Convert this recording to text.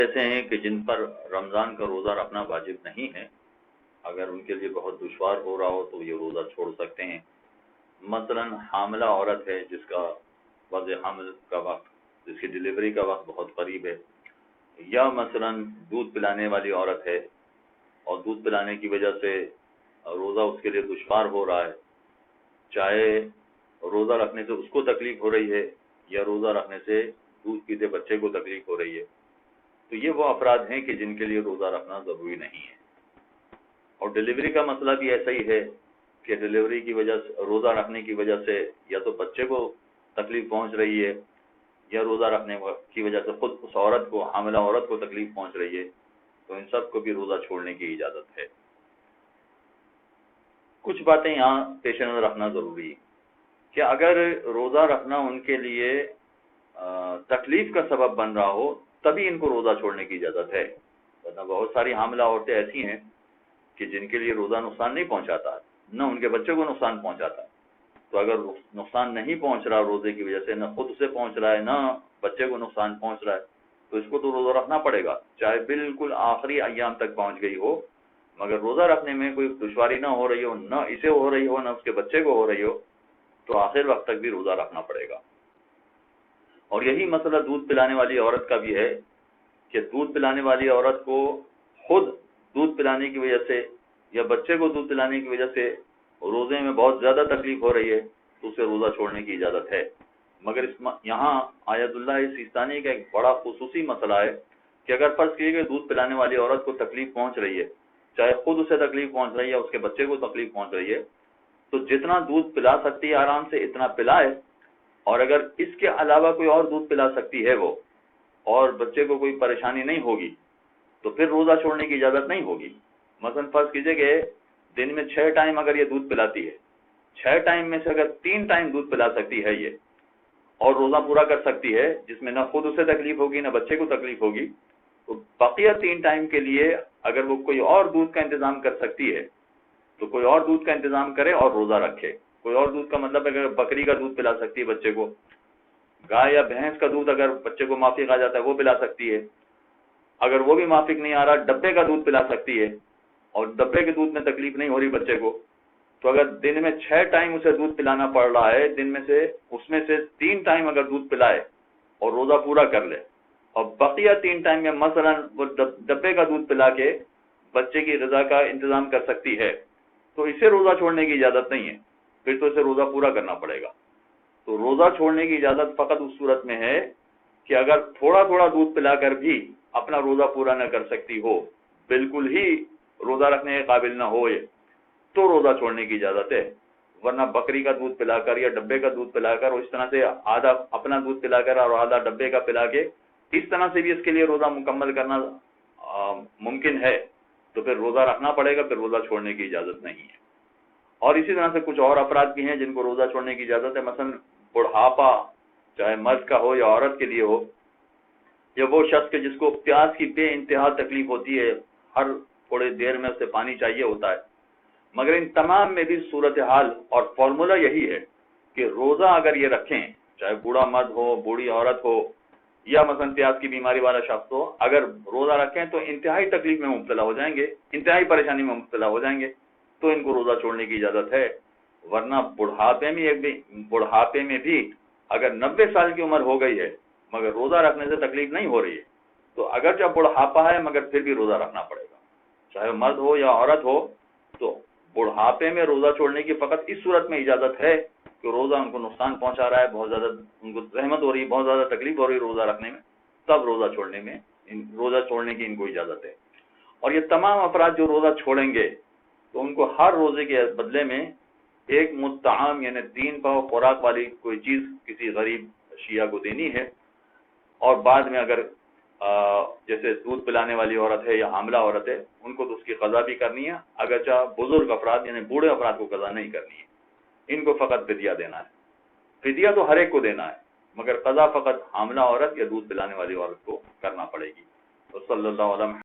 ایسے ہیں کہ جن پر رمضان کا روزہ رکھنا واجب نہیں ہے، اگر ان کے لیے بہت دشوار ہو رہا ہو تو یہ روزہ چھوڑ سکتے ہیں۔ مثلا حاملہ عورت ہے جس کا وضع حمل کا وقت، جس کی ڈلیوری کا وقت بہت قریب ہے، یا مثلا دودھ پلانے والی عورت ہے اور دودھ پلانے کی وجہ سے روزہ اس کے لیے دشوار ہو رہا ہے، چاہے روزہ رکھنے سے اس کو تکلیف ہو رہی ہے یا روزہ رکھنے سے دودھ پیتے بچے کو تکلیف ہو رہی ہے، تو یہ وہ افراد ہیں کہ جن کے لیے روزہ رکھنا ضروری نہیں ہے۔ اور ڈلیوری کا مسئلہ بھی ایسا ہی ہے کہ ڈلیوری کی وجہ سے، روزہ رکھنے کی وجہ سے یا تو بچے کو تکلیف پہنچ رہی ہے یا روزہ رکھنے کی وجہ سے خود اس عورت کو، حاملہ عورت کو تکلیف پہنچ رہی ہے، تو ان سب کو بھی روزہ چھوڑنے کی اجازت ہے۔ کچھ باتیں یہاں پیش نظر رکھنا ضروری ہے کہ اگر روزہ رکھنا ان کے لیے تکلیف کا سبب بن رہا ہو تبھی ان کو روزہ چھوڑنے کی اجازت ہے، ورنہ بہت ساری حاملہ عورتیں ایسی ہیں کہ جن کے لیے روزہ نقصان نہیں پہنچاتا، نہ ان کے بچے کو نقصان پہنچاتا، تو اگر نقصان نہیں پہنچ رہا روزے کی وجہ سے، نہ خود اسے پہنچ رہا ہے نہ بچے کو نقصان پہنچ رہا ہے، تو اس کو تو روزہ رکھنا پڑے گا، چاہے بالکل آخری ایام تک پہنچ گئی ہو، مگر روزہ رکھنے میں کوئی دشواری نہ ہو رہی ہو، نہ اسے ہو رہی ہو نہ اس کے بچے کو ہو رہی ہو، تو آخر وقت تک بھی روزہ رکھنا پڑے گا۔ اور یہی مسئلہ دودھ پلانے والی عورت کا بھی ہے کہ دودھ پلانے والی عورت کو خود دودھ پلانے کی وجہ سے یا بچے کو دودھ پلانے کی وجہ سے روزے میں بہت زیادہ تکلیف ہو رہی ہے تو اسے روزہ چھوڑنے کی اجازت ہے، مگر یہاں آیت اللہ سیستانی کا ایک بڑا خصوصی مسئلہ ہے کہ اگر فرض کیے کہ دودھ پلانے والی عورت کو تکلیف پہنچ رہی ہے، چاہے خود اسے تکلیف پہنچ رہی ہے یا اس کے بچے کو تکلیف پہنچ رہی ہے، تو جتنا دودھ پلا سکتی ہے آرام سے اتنا پلائے، اور اگر اس کے علاوہ کوئی اور دودھ پلا سکتی ہے وہ اور بچے کو کوئی پریشانی نہیں ہوگی تو پھر روزہ چھوڑنے کی اجازت نہیں ہوگی۔ مثلا فرض کیجئے کہ دن میں 6 ٹائم اگر یہ دودھ پلاتی ہے، 6 ٹائم میں سے اگر 3 ٹائم دودھ پلا سکتی ہے یہ اور روزہ پورا کر سکتی ہے جس میں نہ خود اسے تکلیف ہوگی نہ بچے کو تکلیف ہوگی، تو بقیہ 3 ٹائم کے لیے اگر وہ کوئی اور دودھ کا انتظام کر سکتی ہے تو کوئی اور دودھ کا انتظام کرے اور روزہ رکھے۔ کوئی اور دودھ کا مطلب اگر بکری کا دودھ پلا سکتی ہے بچے کو، گائے یا بھینس کا دودھ اگر بچے کو مافک آ جاتا ہے وہ پلا سکتی ہے، اگر وہ بھی مافک نہیں آ رہا ڈبے کا دودھ پلا سکتی ہے اور ڈبے کے دودھ میں تکلیف نہیں ہو رہی بچے کو، تو اگر دن میں 6 ٹائم اسے دودھ پلانا پڑ رہا ہے، دن میں سے اس میں سے 3 ٹائم اگر دودھ پلائے اور روزہ پورا کر لے اور بقیہ 3 ٹائم میں مثلا وہ ڈبے کا دودھ پلا کے بچے کی غذا کا انتظام کر سکتی ہے، تو اسے روزہ چھوڑنے کی اجازت نہیں ہے، پھر تو اسے روزہ پورا کرنا پڑے گا۔ تو روزہ چھوڑنے کی اجازت فقط اس صورت میں ہے کہ اگر تھوڑا تھوڑا دودھ پلا کر بھی اپنا روزہ پورا نہ کر سکتی ہو، بالکل ہی روزہ رکھنے کے قابل نہ ہو تو روزہ چھوڑنے کی اجازت ہے، ورنہ بکری کا دودھ پلا کر یا ڈبے کا دودھ پلا کر اور اس طرح سے آدھا اپنا دودھ پلا کر اور آدھا ڈبے کا پلا کے اس طرح سے بھی اس کے لیے روزہ مکمل کرنا ممکن ہے، تو پھر روزہ رکھنا پڑے گا، پھر روزہ چھوڑنے کی اجازت نہیں ہے۔ اور اسی طرح سے کچھ اور افراد بھی ہیں جن کو روزہ چھوڑنے کی اجازت ہے، مثلا بڑھاپا چاہے مرد کا ہو یا عورت کے لیے ہو، یا وہ شخص کے جس کو پیاس کی بے انتہا تکلیف ہوتی ہے، ہر تھوڑے دیر میں اسے پانی چاہیے ہوتا ہے، مگر ان تمام میں بھی صورتحال اور فارمولہ یہی ہے کہ روزہ اگر یہ رکھیں، چاہے بوڑھا مرد ہو، بوڑھی عورت ہو، یا مثلا پیاس کی بیماری والا شخص ہو، اگر روزہ رکھیں تو انتہائی تکلیف میں مبتلا ہو جائیں گے، انتہائی پریشانی میں مبتلا ہو جائیں گے، تو ان کو روزہ چھوڑنے کی اجازت ہے، ورنہ بڑھاپے میں بھی اگر 90 سال کی عمر ہو گئی ہے مگر روزہ رکھنے سے تکلیف نہیں ہو رہی ہے تو اگر جب بڑھاپا ہے مگر پھر بھی روزہ رکھنا پڑے گا، چاہے مرد ہو یا عورت ہو۔ تو بڑھاپے میں روزہ چھوڑنے کی فقط اس صورت میں اجازت ہے کہ روزہ ان کو نقصان پہنچا رہا ہے، بہت زیادہ ان کو زحمت ہو رہی ہے، بہت زیادہ تکلیف ہو رہی ہے روزہ رکھنے میں، تب روزہ چھوڑنے کی ان کو اجازت ہے۔ اور یہ تمام افراد جو روزہ چھوڑیں گے تو ان کو ہر روزے کے بدلے میں ایک مطعم یعنی 3 پاؤ خوراک والی کوئی چیز کسی غریب شیعہ کو دینی ہے، اور بعد میں اگر جیسے دودھ پلانے والی عورت ہے یا حاملہ عورت ہے ان کو تو اس کی قضا بھی کرنی ہے، اگرچہ بزرگ افراد یعنی بوڑھے افراد کو قضا نہیں کرنی ہے، ان کو فقط فدیہ دینا ہے۔ فدیہ تو ہر ایک کو دینا ہے مگر قضا فقط حاملہ عورت یا دودھ پلانے والی عورت کو کرنا پڑے گی۔ صلی اللہ علیہ